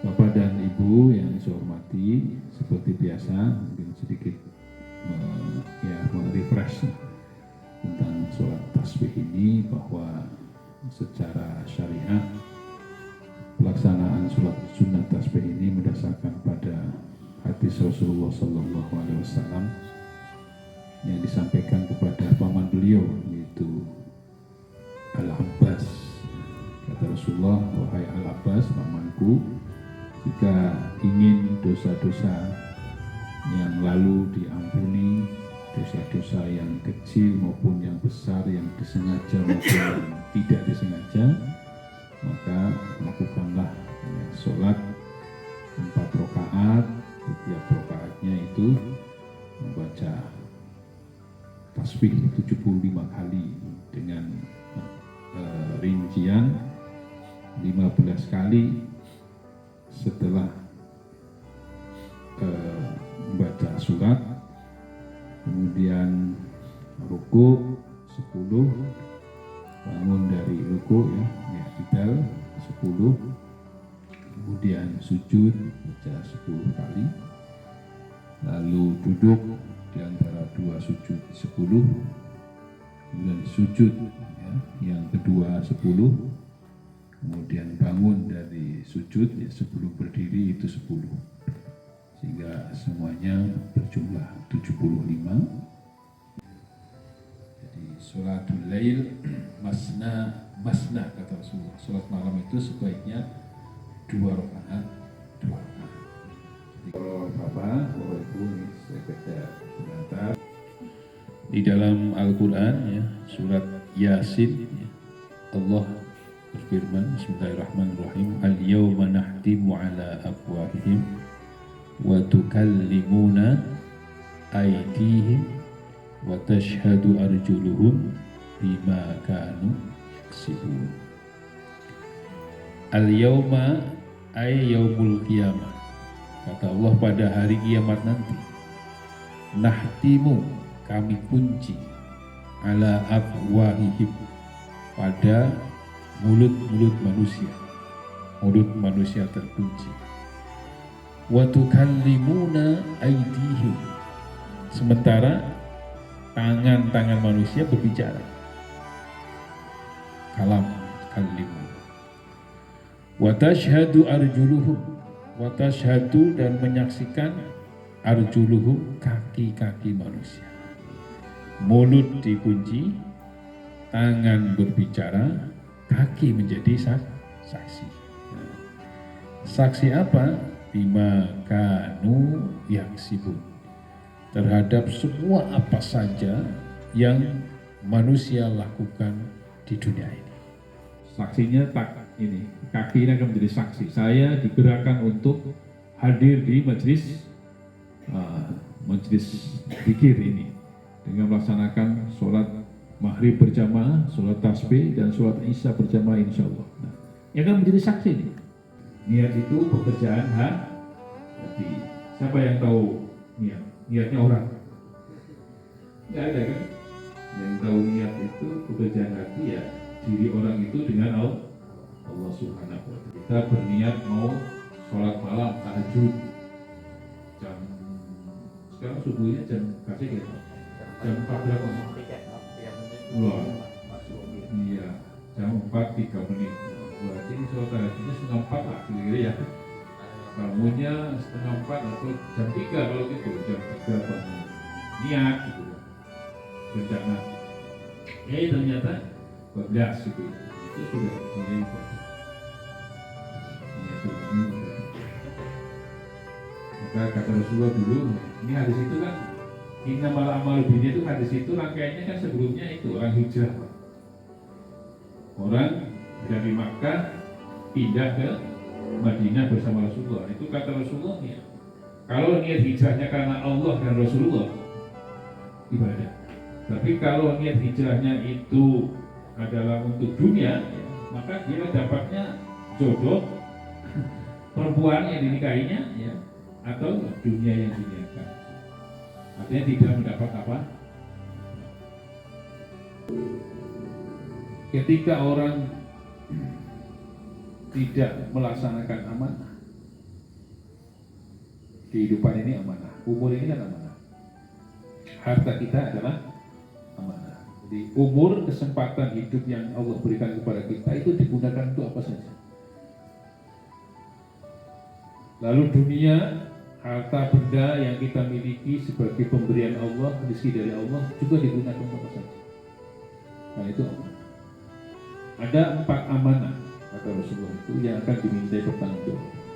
Bapak dan Ibu yang saya hormati, seperti biasa mungkin sedikit merefresh tentang sholat tasbih ini, bahwa secara syariat pelaksanaan sholat sunnah tasbih ini berdasarkan pada hadis Rasulullah SAW yang disampaikan kepada paman beliau, yaitu Al-Abbas. Kata Rasulullah, wahai Al-Abbas, pamanku, jika ingin dosa-dosa yang lalu diampuni, dosa-dosa yang kecil maupun yang besar, yang disengaja maupun yang tidak disengaja, maka lakukanlah sholat 4 rakaat. Setiap rakaatnya itu membaca tasbih 75 kali dengan rincian 15 kali setelah membaca surat, kemudian ruku 10, bangun dari ruku i'tidal 10, kemudian sujud baca 10 kali, lalu duduk di antara 2 sujud 10, kemudian sujud yang kedua 10, kemudian bangun dari sujud sebelum berdiri itu 10, sehingga semuanya berjumlah 75. Jadi sholatul lail masna kata Rasulullah. Sholat malam itu sebaiknya 2 rakaat. Jadi kalau Bapak, Ibu, saya baca sebentar. Di dalam Al-Quran surat Yasin, Allah berfirman, Bismillahirrahmanirrahim, Al-yawma nahtimu ala afwahihim wa tukallimuna aydihim wa tashhadu arjuluhum bima kanu yaksibun. Al-yawma ay yaumul qiyamah. Kata Allah, pada hari kiamat nanti, nahtimu, kami kunci, ala afwahihim, pada mulut-mulut manusia. Mulut manusia terkunci. Wa tukallimuna aydihim, sementara tangan-tangan manusia berbicara. Kalam, kallimu. Wa tashhadu arjuluhum, wa tashhadu, dan menyaksikan, arjuluhum, kaki-kaki manusia. Mulut dikunci, tangan berbicara, kaki menjadi saksi. Saksi apa? Bima kanu yaksibun, terhadap semua apa saja yang manusia lakukan di dunia ini. Saksinya ini, kaki ini akan menjadi saksi. Saya digerakkan untuk hadir di majelis zikir ini dengan melaksanakan sholat maghrib berjamaah, sholat tasbih, dan sholat isya berjamaah, insya Allah. Yang akan menjadi saksi ini. Niat itu pekerjaan hati. Siapa yang tahu niat? Niatnya orang? Nggak ada kan? Yang tahu niat itu pekerjaan hati ya diri orang itu dengan Allah Subhanahu wa Ta'ala. Kita berniat mau sholat malam tahajud jam, sekarang subuhnya jam kasih ya, jam 4 berapa? Wah, iya, jam 4:03. Berarti ini sholat tahajudnya setengah 4 lah kira-kira ya. Bangunnya setengah 4 atau jam 3 kalau gitu, jam 3 bangun. Niat gitu, rencana. Ternyata 12 gitu. Itu sudah mulai maka kata Rasulullah dulu, ini hadis itu kan, innamal a'malu binniyat, itu hadis itu rangkaiannya kan sebelumnya itu orang hijrah. Orang dari Makkah pindah ke Madinah bersama Rasulullah. Itu kata Rasulullah ya, kalau niat hijrahnya karena Allah dan Rasulullah, ibadah. Tapi kalau niat hijrahnya itu adalah untuk dunia, maka dia dapatnya jodoh perempuan yang dinikahinya ya, atau dunia yang diniatkan. Artinya tidak mendapat apa? Ketika orang tidak melaksanakan amanah, Kehidupan ini amanah, umur ini kan amanah. Harta kita adalah amanah. Jadi umur, kesempatan hidup yang Allah berikan kepada kita itu digunakan untuk apa saja. Lalu dunia, harta benda yang kita miliki sebagai pemberian Allah, rezeki dari Allah juga digunakan untuk apa saja. Nah itu amanah. Ada 4 amanah kata Rasulullah itu yang akan dimintai pertanggungjawaban.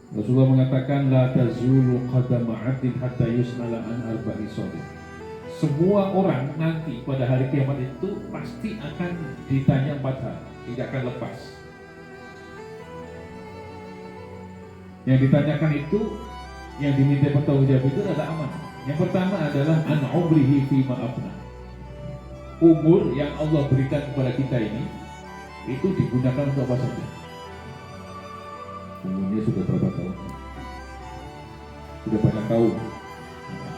Rasulullah mengatakan la tazulu qadama 'abdin hatta yus'ala an arba'i shalih. Semua orang nanti pada hari kiamat itu pasti akan ditanya 4 hal, tidak akan lepas. Yang ditanyakan itu, yang diminta pertanggungjawab itu adalah amanah. Yang pertama adalah an umrihi fi ma afna. Umur yang Allah berikan kepada kita ini itu digunakan untuk apa saja. Umurnya sudah berapa tahun? Sudah banyak tahun.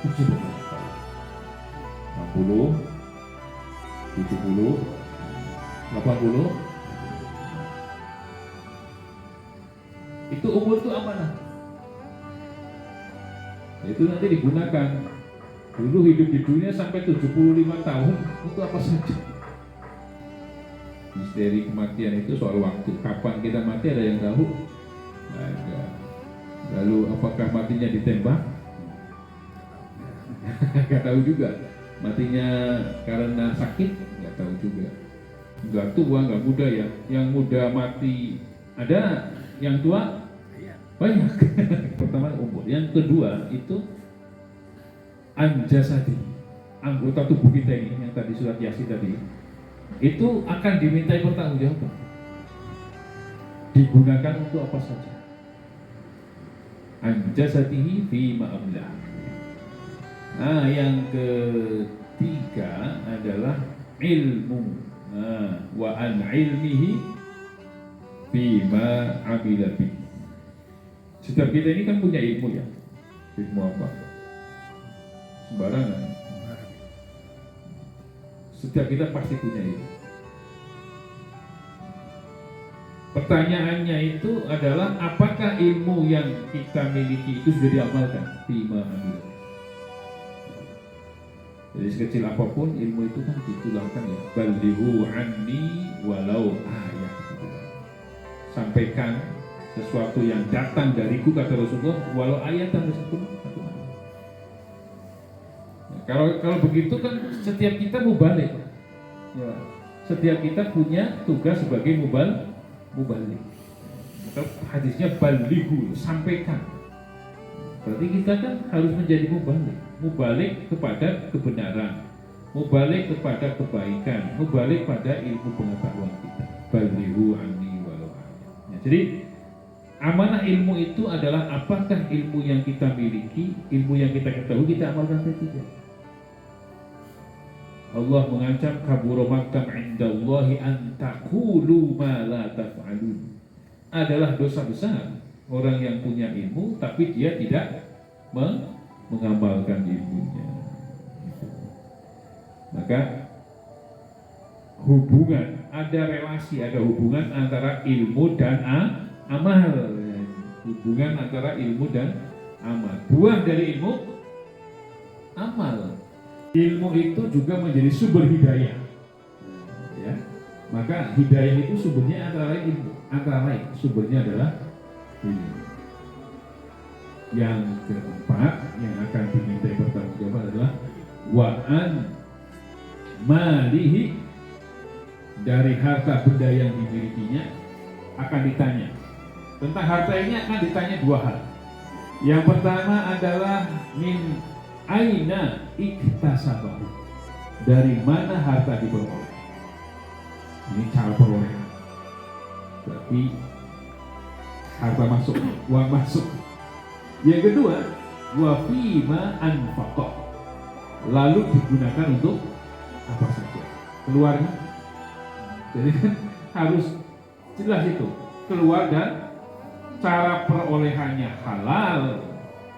Sudah banyak tahun. 60, 70, 80. Itu umur itu amanah. Itu nanti digunakan. Dulu hidup di dunia sampai 75 tahun untuk apa saja. Misteri kematian itu soal waktu. Kapan kita mati ada yang tahu? Ada. Lalu apakah matinya ditembak? Nggak tahu juga. Matinya karena sakit? Nggak tahu juga. Nggak tua, nggak muda ya. Yang muda mati ada, yang tua banyak. Pertama umur. Yang kedua itu anjasadi, anggota tubuh kita ini yang tadi surat Yasin tadi itu akan dimintai pertanggungjawaban. Digunakan untuk apa saja. Anjasadihi fi ma'amlah. Nah, yang ketiga adalah ilmu. Wa an ilmihi fi ma'amila bihi. Setiap kita ini kan punya ilmu ya. Ilmu apa? Sembarangan. Setiap kita pasti punya ilmu. Pertanyaannya itu adalah apakah ilmu yang kita miliki itu sudah diamalkan? Fima amil. Jadi sekecil apapun ilmu itu kan ditularkan ya. Balighu anni walau ayat. Sampaikan sesuatu yang datang dariku kata Rasulullah walau ayat dan meskipun satu ayat. Nah, kalau begitu kan setiap kita mubalik. Ya, setiap kita punya tugas sebagai mubalik. Hadisnya balighu, sampaikan. Berarti kita kan harus menjadi mubalik kepada kebenaran, mubalik kepada kebaikan, mubalik pada ilmu pengetahuan kita. Balighu anni walau ayat. Jadi amanah ilmu itu adalah apakah ilmu yang kita miliki, ilmu yang kita ketahui kita amalkan atau tidak. Allah mengancam kabura maqtan 'indallahi an taqulu ma la taf'alun. Adalah dosa besar orang yang punya ilmu tapi dia tidak mengamalkan ilmunya. Maka hubungan, ada relasi, ada hubungan antara ilmu dan amal. Hubungan antara ilmu dan amal. Buah dari ilmu amal. Ilmu itu juga menjadi sumber hidayah, ya. Maka hidayah itu sumbernya antara lain sumbernya adalah ilmu. Yang keempat yang akan dimintai pertanggungjawaban adalah wa'an malihi, dari harta benda yang dimilikinya akan ditanya. Tentang harta ini akan ditanya 2 hal. Yang pertama adalah min aina iktasabahu, dari mana harta diperoleh. Ini cara perolehan. Berarti harta masuk, uang masuk. Yang kedua, wa fima anfaqa, lalu digunakan untuk apa saja. Keluarnya. Jadi kan harus jelas itu. Keluar dan cara perolehannya halal,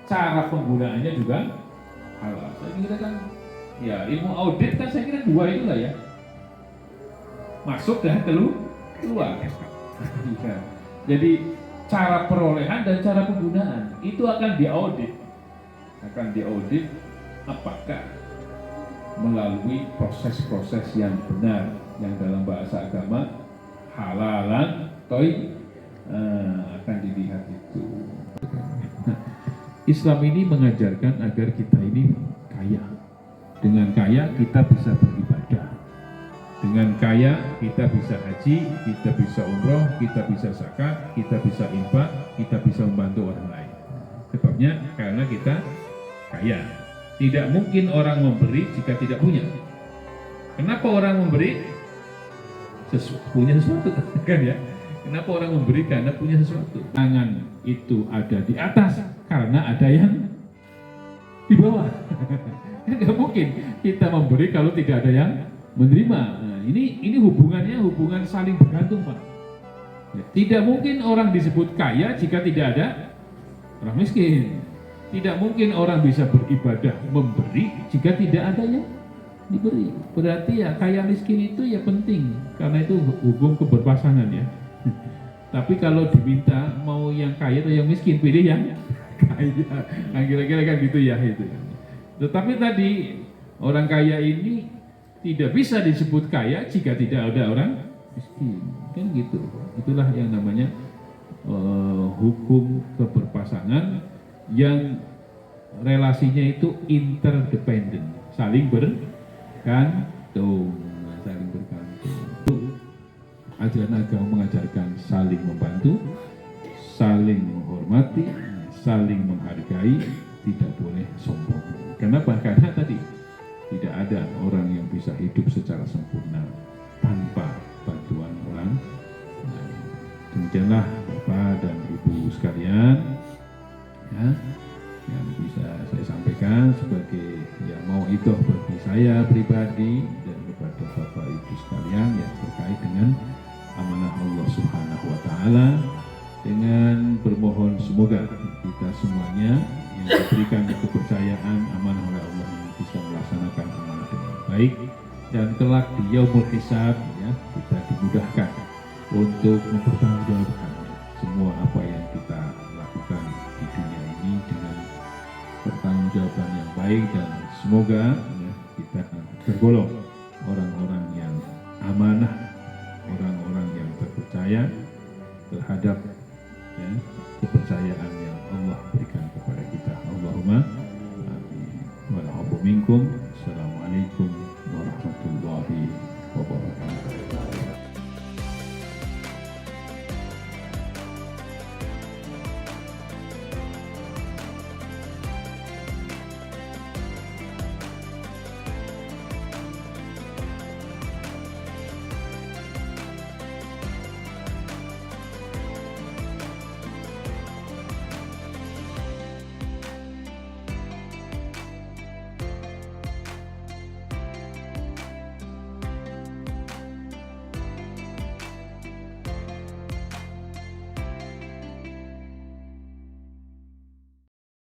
cara penggunaannya juga halal. Saya kira kan, ya ilmu audit kan saya kira 2 itulah ya, masuk dan keluar. Jadi cara perolehan dan cara penggunaan itu akan diaudit apakah melalui proses-proses yang benar yang dalam bahasa agama halalan akan dilihat itu. Islam ini mengajarkan agar kita ini kaya. Dengan kaya kita bisa beribadah. Dengan kaya kita bisa haji, kita bisa umroh, kita bisa zakat, kita bisa infak, kita bisa membantu orang lain. Sebabnya karena kita kaya. Tidak mungkin orang memberi jika tidak punya. Kenapa orang memberi? Punya sesuatu kan ya. Kenapa orang memberi? Karena punya sesuatu. Tangan itu ada di atas karena ada yang di bawah. Tidak mungkin kita memberi kalau tidak ada yang menerima. Nah, ini hubungan saling bergantung, Pak. Ya, tidak mungkin orang disebut kaya jika tidak ada orang miskin. Tidak mungkin orang bisa beribadah memberi jika tidak ada yang diberi. Berarti ya kaya miskin itu ya penting karena itu hukum keberpasangan ya. Tapi kalau diminta mau yang kaya atau yang miskin, pilih yang kaya. Nah, kira-kira kan gitu ya itu. Tetapi tadi orang kaya ini tidak bisa disebut kaya jika tidak ada orang miskin. Kan gitu. Itulah yang namanya hukum keberpasangan yang relasinya itu interdependen, saling bergantung. Ajaran agama mengajarkan saling membantu, saling menghormati, saling menghargai, tidak boleh sombong. Kenapa? Karena tadi tidak ada orang yang bisa hidup secara sempurna tanpa bantuan orang lain. Demikianlah Bapak dan Ibu sekalian, ya, yang bisa saya sampaikan sebagai ya mau itu bagi saya pribadi dan kepada Bapak Ibu sekalian yang terkait dengan amanah Allah Subhanahu wa Ta'ala, dengan bermohon semoga kita semuanya yang diberikan kepercayaan amanah oleh Allah ini bisa melaksanakan amanah dengan baik dan kelak di yaumul hisab ya kita dimudahkan untuk mempertanggungjawabkan semua apa yang kita lakukan di dunia ini dengan pertanggungjawaban yang baik, dan semoga ya, kita tergolong orang-orang yang amanah, orang-orang yang terpercaya terhadap ya, kepercayaan yang Allah berikan